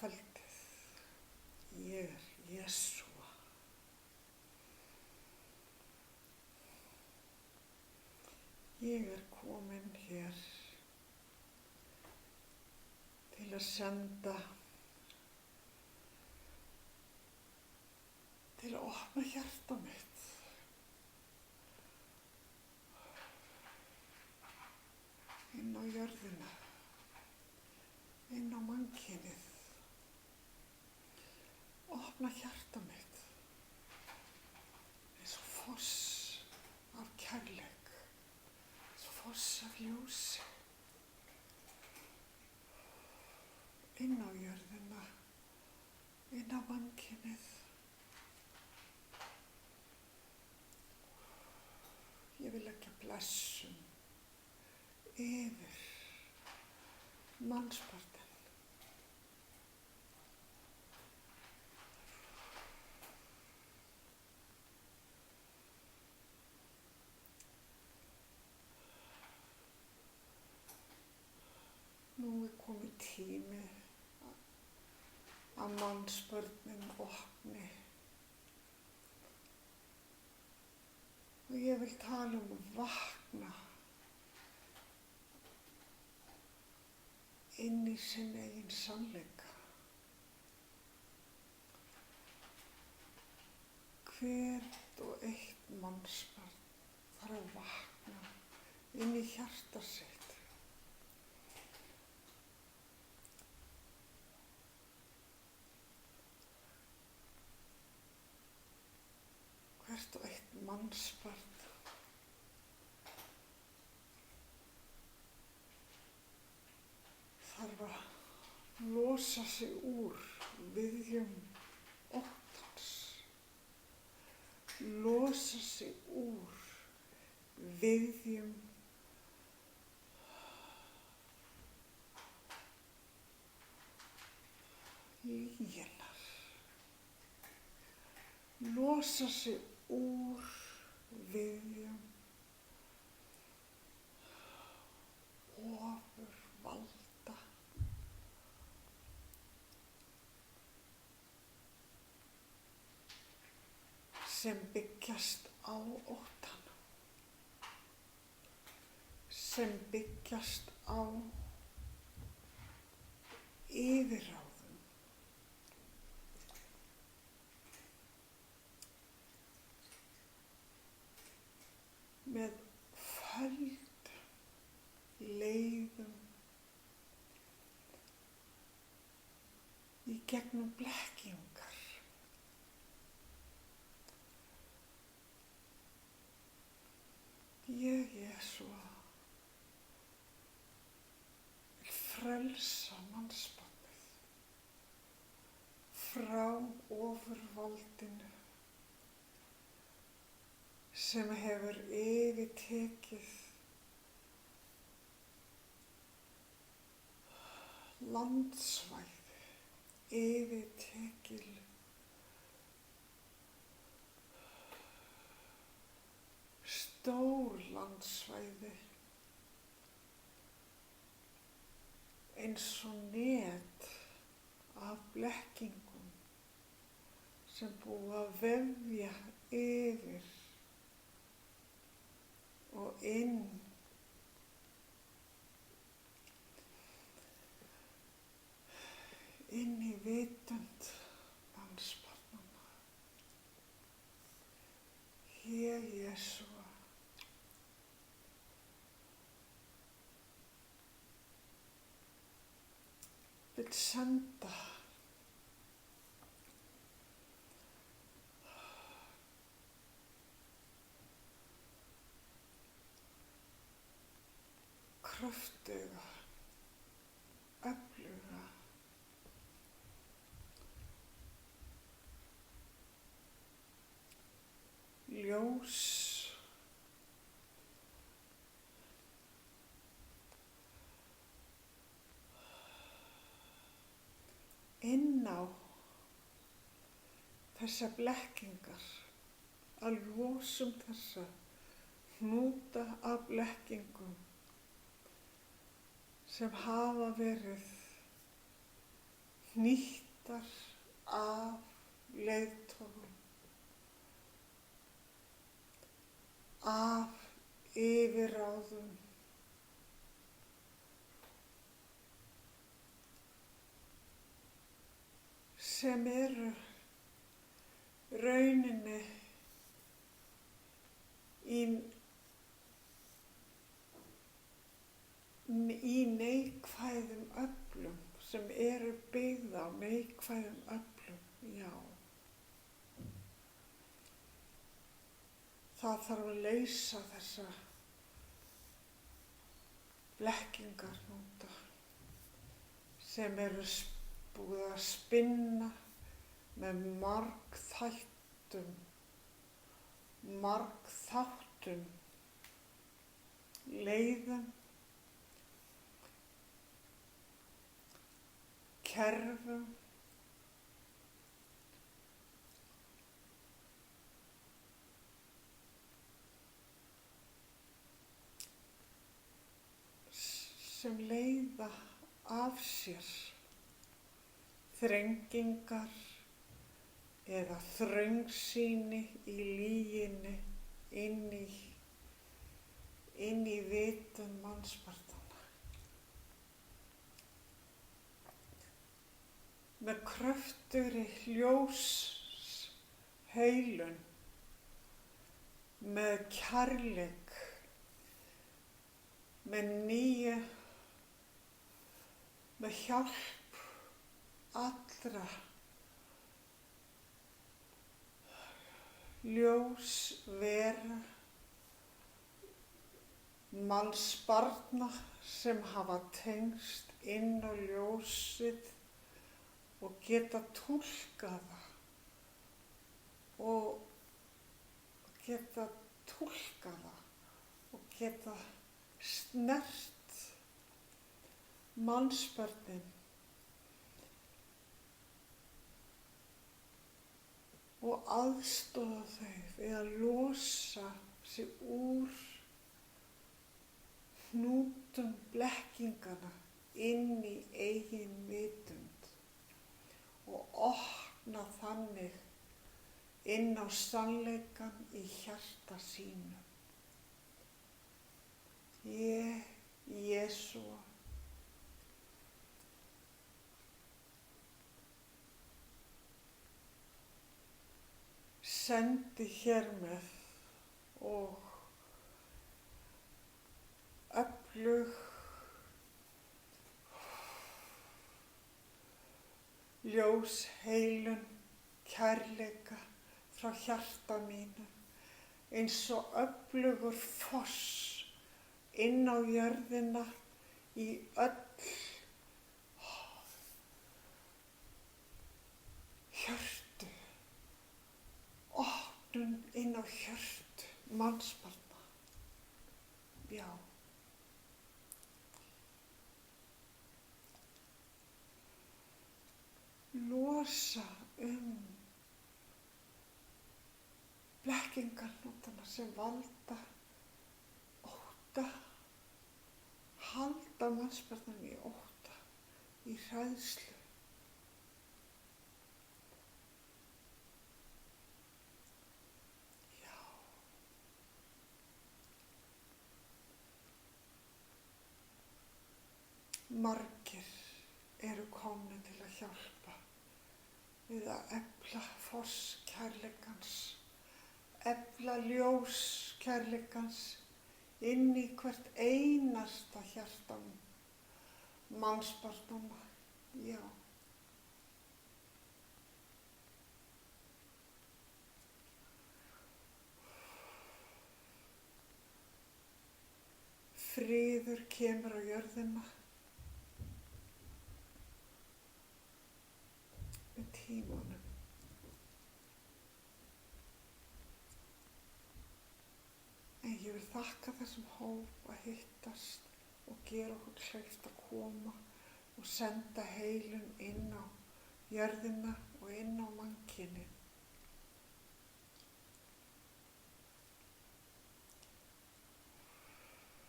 kvöldið. Ég Jesúa. Ég komin hér til að senda, til að opna hjarta mitt inn á jörðina, inn á mannkynið. Opna hjarta mitt eins og foss af kærleik, eins og foss af ljósi. Inn á jörðina, inn á mannkynið. Ég vil leggja blessun yfir mannsbarnið. Nú komið tími að mannsbörnin opni. Og ég vil tala að vakna inn í sinn eigin sannleika. Hvert og eitt mannsbarn þarf að vakna inn í hjarta sitt. Hvert og eitt mannsbarn þarf að losa sig úr viðjum óttans, losa sig úr viðjum lyginnar, losa sig úr viðjum ofurvalda, sem byggjast á óttanum, sem byggjast á yfirráðum. Með föld leiðum í gegnum blekkingar. Ég Jesúa vil frelsa mannsbarnið frá ofurvaldinu sem hefur yfirtekið landsvæði, yfirtekið stór landsvæði, eins og net af blekkingum sem búa að vefja yfir og inn í vitund mannsbarnanna. Ég Jesúa vil senda kröftuga, öfluga, ljós inn á þessa blekkingar, að losum þessa hnúta af blekkingum sem hafa verið hnýttar af leiðtogum, af yfirráðum, sem eru rauninni í neikvæðum öflum, sem eru byggð á neikvæðum öflum, já. Það þarf að leysa þessa blekkingarhnúta sem eru búið að spinna með margþáttum leiðum, kerfum, sem leiða af sér þrengingar eða þröngsýni í lyginni inn í vitund mannsbarnanna. Með kröftugri ljósheilun, með kærleik, með hjálp allra ljósvera, mannsbarna sem hafa tengst inn á ljósið og geta túlkað það og geta snert mannsbörnin og aðstoða þau við að losa sig úr hnútum blekkingana inn í eigin vitund og opna þannig inn á sannleikann í hjarta sínu. Ég, Jesúa, sendi hér með og öflug ljósheilun kærleika frá hjarta mínu, eins og öflugur foss inn á jörðina í öll hjörtu, opnun inn á hjörtu mannsbarna. Já. Losa blekkingarhnútana sem valda ótta, halda mannsbarnanum í ótta, í hræðslu. Já. Margir eru komnir til að hjálpa við að efla foss kærleikans, efla ljós kærleikans inn í hvert einasta hjarta mannsbarnanna. Já. Friður kemur á jörðina með tímanum. En ég vil þakka þessum hóp að hittast og gera okkur kleift að koma og senda heilun inn á jörðina og inn á mannkynið.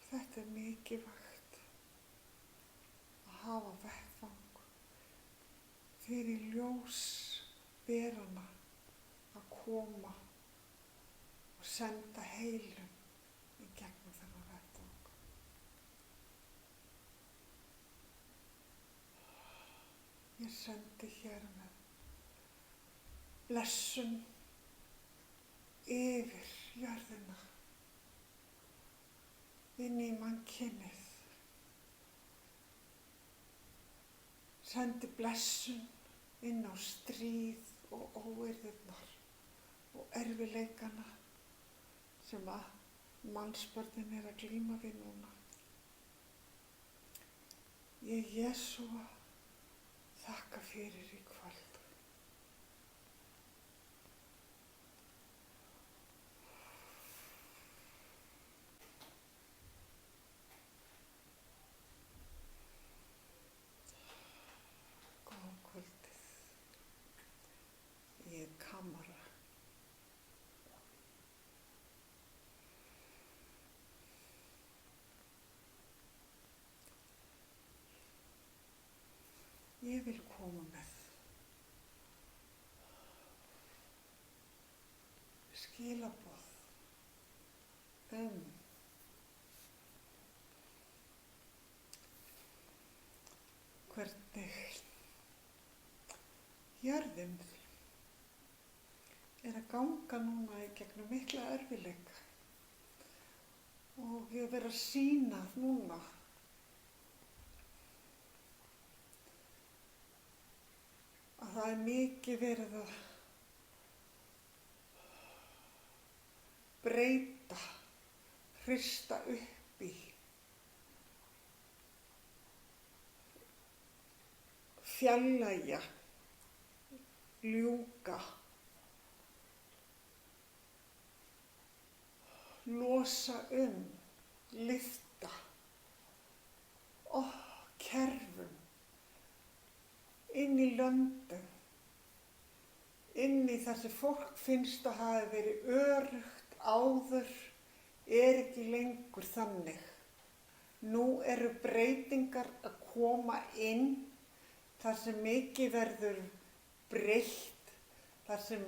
Þetta er mikilvægt að hafa vettvang fyrir ljósberana að koma og senda heilum í gegnum þennan vettvang. Ég sendi hér með blessun yfir jörðina, inn í mannkynið. Sendi blessun inn á stríð og óeirðirnar og erfiðleikana sem að mannsbörnin að glíma við núna. Ég Jesúa þakka fyrir í kvöld. Kamara. Ég vil koma með skilaboð hvernig jörðin að ganga núna í gegnum mikla erfiðleika og ég verið að sýna núna að það er mikið verið að breyta, hrista upp í, fjarlægja, ljúka, losa lyfta, kerfum, inn í löndum, inn í þar sem fólk finnst að hafa verið öruggt áður, ekki lengur þannig. Nú eru breytingar að koma inn, þar sem mikið verður breytt, þar sem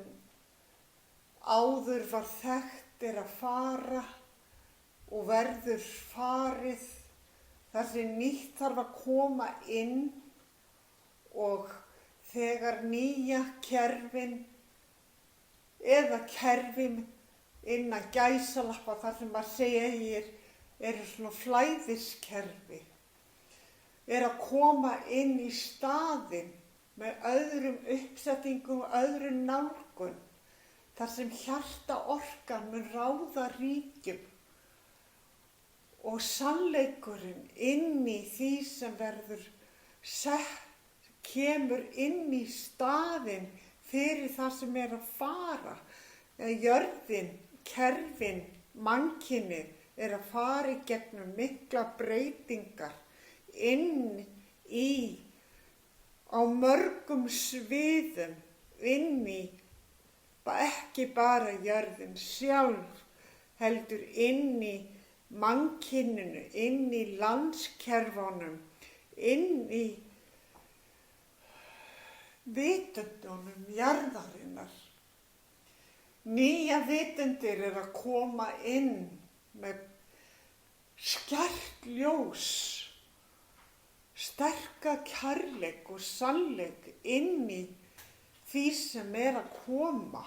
áður var þekkt að fara og verður farið, þar sem nýtt þarf að koma inn og þegar nýja kerfin eða kerfin innan gæsalappa, þar sem maður segir eru svona flæðiskerfi, að koma inn í staðinn með öðrum uppsetningum og öðrum nálgun, þar sem hjartaorkan mun ráða ríkjum og sannleikurinn inn í því sem verður kemur inn í staðinn fyrir það sem að fara. Jörðin, kerfin, mannkynið að fara í gegnum mikla breytingar inn í á mörgum sviðum, inn í ekki bara jörðin sjálf, heldur inn í mannkyninu, inn í landskerfunum, inn í vitundunum jarðarinnar. Nýja vitundir að koma inn með skært ljós, sterka kærleik og sannleik inn í því sem að koma.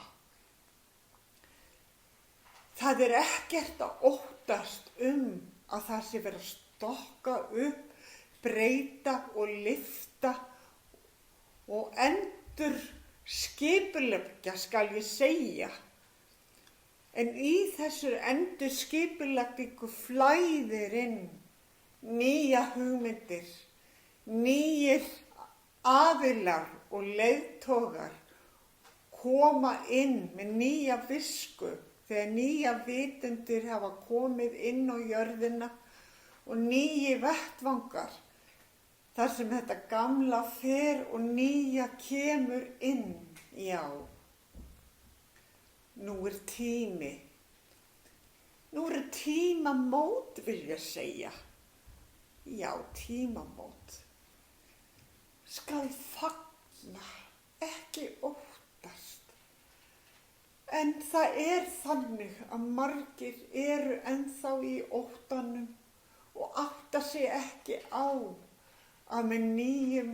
Það ekkert að óttast að það sé verið að stokka upp, breyta og lyfta og endur skipuleggja, skal ég segja. En í þessu endur skipuleggingu flæðir inn nýja hugmyndir, nýjir aðilar og leiðtogar koma inn með nýja visku þegar nýja vitundir hafa komið inn á jörðina og nýji vettvangar þar sem þetta gamla fer og nýja kemur inn. Já, nú tími. Nú tímamót, vil ég segja. Já, tímamót. Skal ekki óttast. En það þannig að margir eru ennþá í óttanum og átta sig ekki á að með nýjum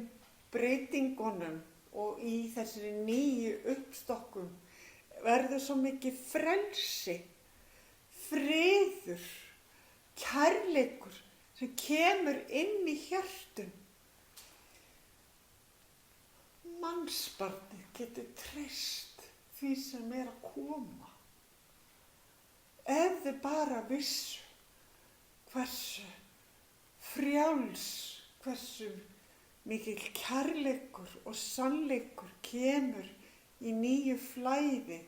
breytingunum og í þessari nýju uppstokkum verður svo mikið frelsi, friður, kærleikur sem kemur inn í hjörtun. Mannsbarnið getur treyst því sem að koma. Ef þið bara vissu hversu frjáls, hversu mikill kærleikur og sannleikur kemur í nýju flæði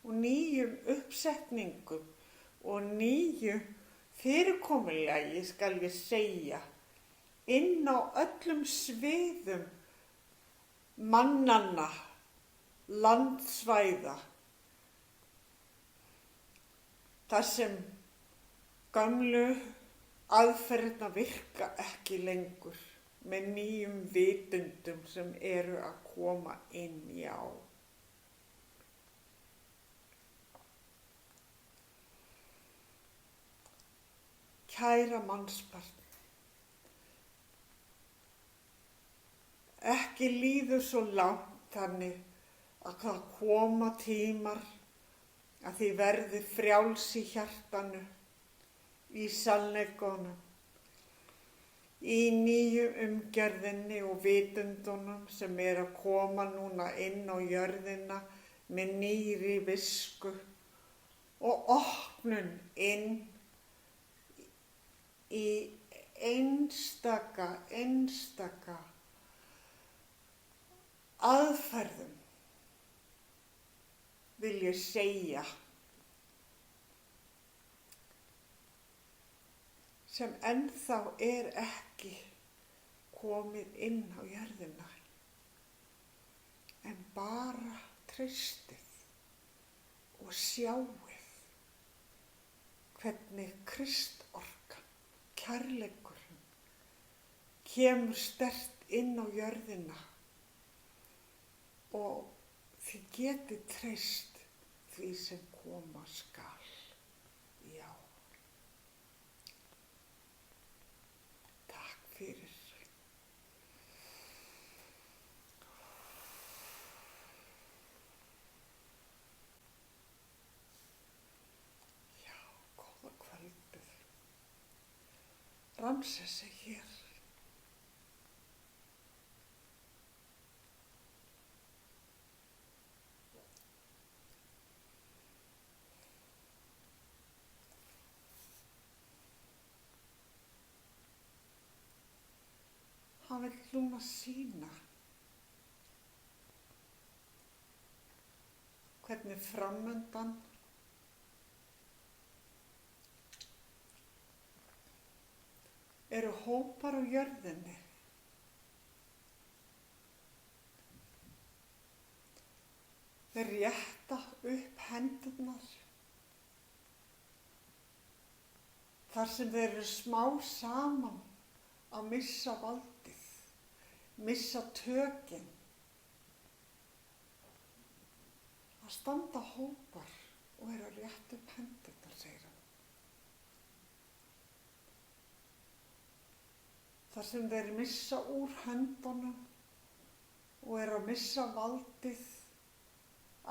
og nýjum uppsetningum og nýju fyrirkomulagi, skal við segja, inn á öllum sviðum mannanna, landsvæða, þar sem gömlu aðferðirnar virka ekki lengur með nýjum vitundum sem eru að koma inn, já. Kæra mannsbarn, ekki líður svo langt þannig að það koma tímar að þið verði frjáls í hjartanu, í sannleikanum, í nýju umgjörðinni og vitundunum sem að koma núna inn á jörðina með nýri visku og opnun inn í einstaka aðferðum, vil ég segja, sem ennþá ekki komið inn á jörðina, en bara treystið og sjáið hvernig Kristorkan, kærleikurinn, kemur sterkt inn á jörðina og þið getið treyst því sem koma skal. Já. Takk fyrir. Já, góða kvöldið. Ramses hér. Hann vill núna sýna hvernig framundan eru hópar á jörðinni. Þeir rétta upp hendurnar þar sem þeir eru smá saman að missa valdið, missa tökin. Að standa hópar og eru að rétta upp hendurnar, segir hann. Þar sem þeir missa úr höndunum og eru að missa valdið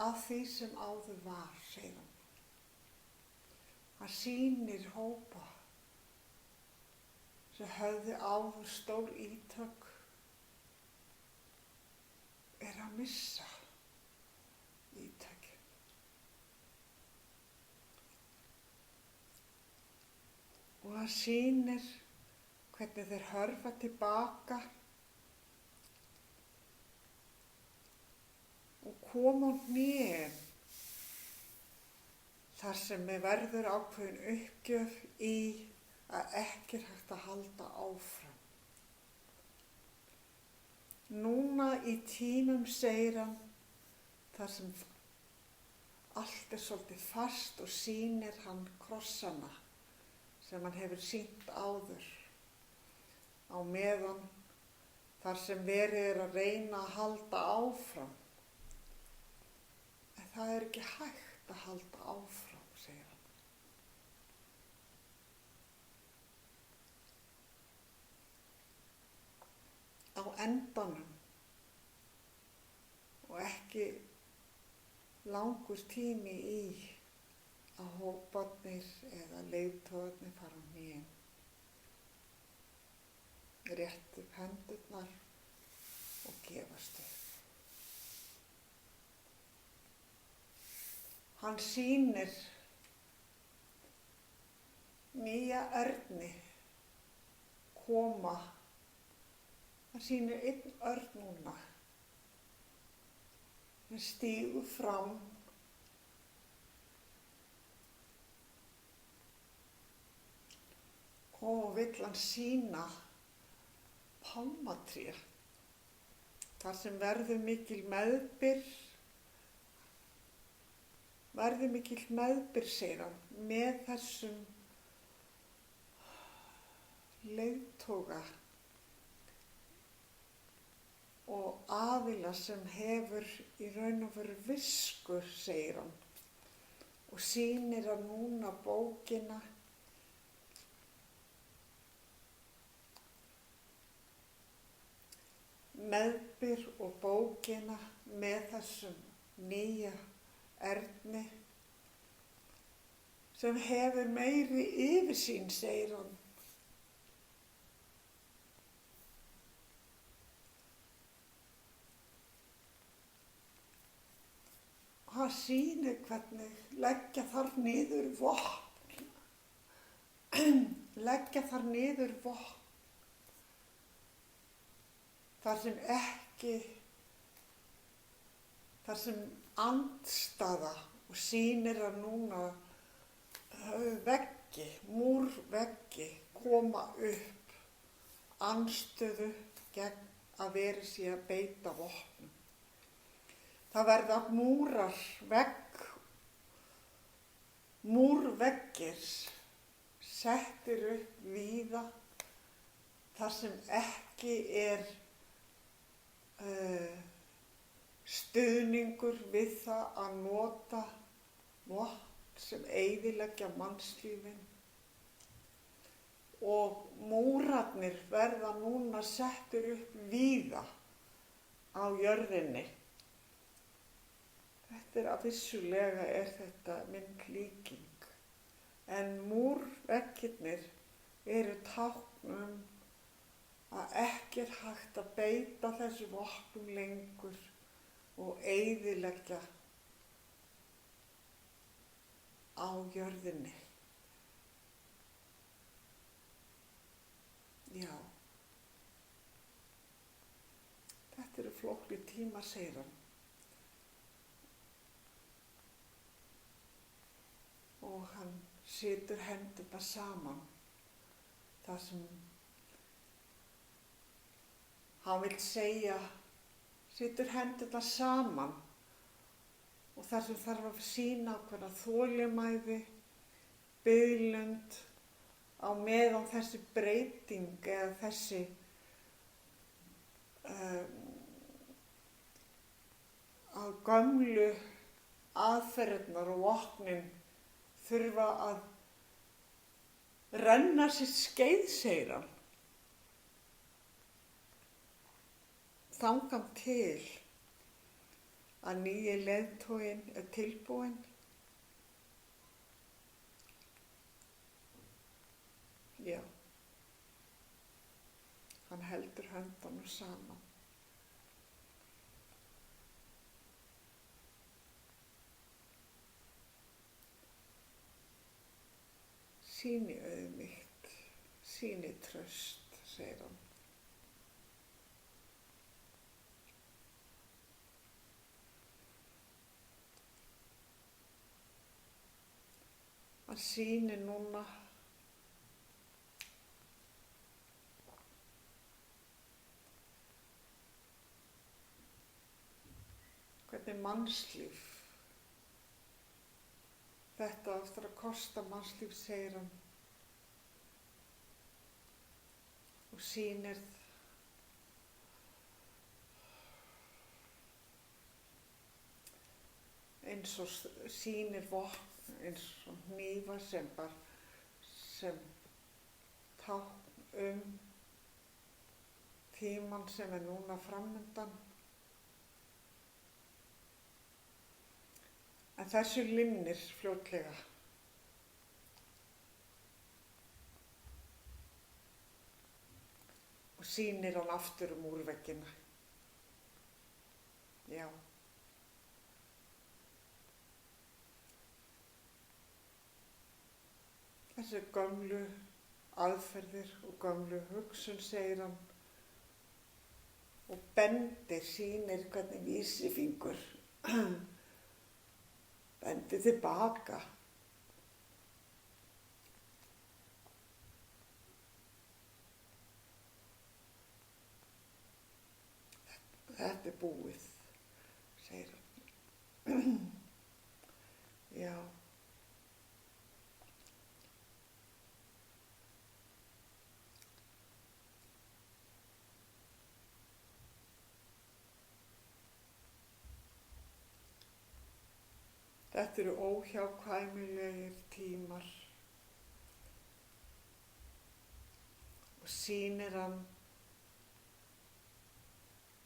af því sem áður var, segir hann. Hann sýnir hópa sem höfðu áður stór ítök, eru að missa ítökin. Og hann sýnir hvernig þeir hörfa tilbaka og koma á hnén þar sem verður ákveðin uppgjöf í að ekki hægt að halda áfram. Núna í tímum, segir hann, þar sem allt svolítið fast og sýnir hann krossana sem hann hefur sýnt áður, á meðan þar sem verið að reyna að halda áfram. En það ekki hægt að halda áfram, segir hann. Á endanum og ekki langur tími í að hóparnir eða leiðtogarnir fara á hnén. Rétt upp hendurnar og gefast upp. Hann sýnir nýja Erni koma. Hann sýnir einn Örn núna. Hann stígur fram og vill hann sýna pálmatré. Þar sem verður mikil meðbyr, segir hann, með þessum leiðtoga og aðila sem hefur í raun og veru visku, segir hann, og sýnir hann núna bókina meðbyr og bókina með þessum nýja Erni sem hefur meiri yfirsýn, segir hann. Hann sýnir hvernig leggja þar niður vopn. Þar sem andstaða og sýnir að núna múrveggi koma upp andstöðu gegn að veri sé að beita vopnum. Það verða múrveggir settir upp víða þar sem ekki er stuðningur við það að nota vopn sem eyðileggja mannslífin. Og múrarnir verða núna settir upp víða á jörðinni. Vissulega er þetta myndlíking, en múrveggirnir eru tákn að ekki er hægt að beita þessu vopnum lengur og eyðileggja á jörðinni. Já, þetta eru flóknir tímar, segir hann. Og hann setur hendurnar saman þar sem hann vill segja, setur hendurnar saman og þar sem þarf að sýna ákveðna þolinmæði, biðlund á meðan þessi breyting eða þessi að gömlu aðferðirnar og vopnin þurfa að renna sér skeið, segir hann. Þangað til að nýji leiðtoginn er tilbúinn. Já, hann heldur höndunum saman. Sýni auðmýkt, sýni traust, segir hann. Hann sýnir núna hvernig mannslíf, þetta eftir að kosta mannslíf, segir hann, og sýnir eins og sýnir vopn, eins og hnífa sem tákn tímann sem núna framundan. En þessu linnir fljótlega. Og sýnir hann aftur úrveggina. Já. Þessi gömlu aðferðir og gömlu hugsun, segir hann, og bendir, sýnir hvernig vísifingur bendir tilbaka. Þetta er búið, segir hann. Já. Þetta eru óhjákvæmilegir tímar og sýnir hann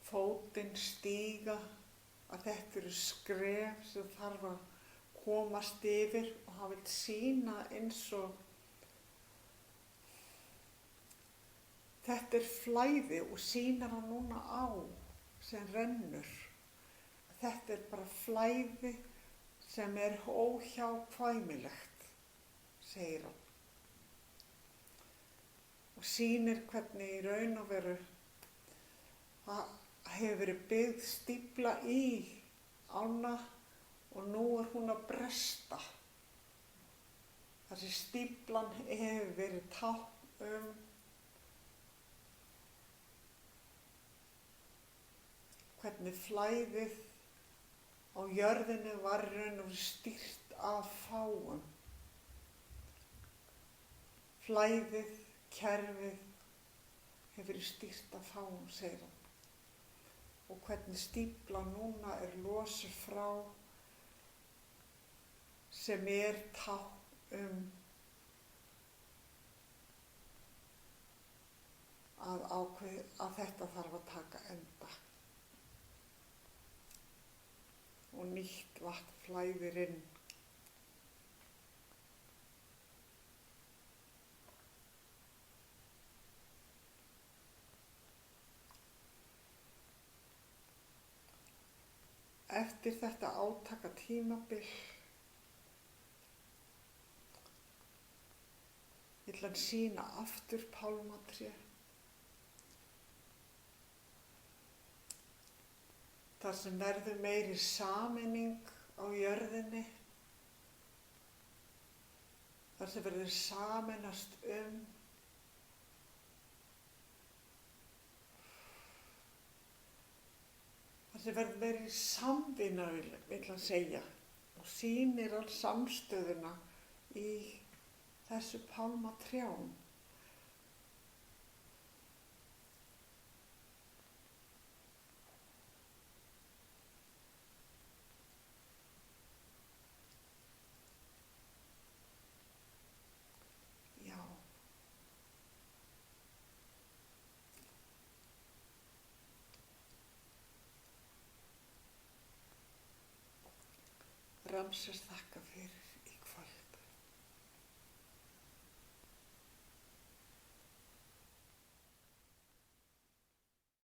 fótinn stíga, að þetta eru skref sem þarf að komast yfir, og hann vil sýna eins og þetta er flæði, og sýnar hann núna á sem rennur. Þetta er bara flæði sem er óhjákvæmilegt, segir hann. Og sýnir hvernig í raun og veru það hefur verið byggð stífla í ána og nú er hún að bresta. Þessi stíflan hefur verið tákn hvernig flæðið á jörðinni var raun og stýrt af fáum. Flæðið, kerfið hefur verið stýrt af fáum, segir hann. Og hvernig stífla núna er losuð frá, sem er tákn að þetta þarf að taka enda. Og nýtt vatn flæðir inn. Eftir þetta átaka tímabil vill hann sýna aftur pálmatré. Þar sem verður meiri sameining á jörðinni. Þar sem verður sameinast þar sem verður meiri samvinna, vill hann segja. Og sýnir hann samstöðuna í þessu pálmatrjám. Ramses, þakka fyrir.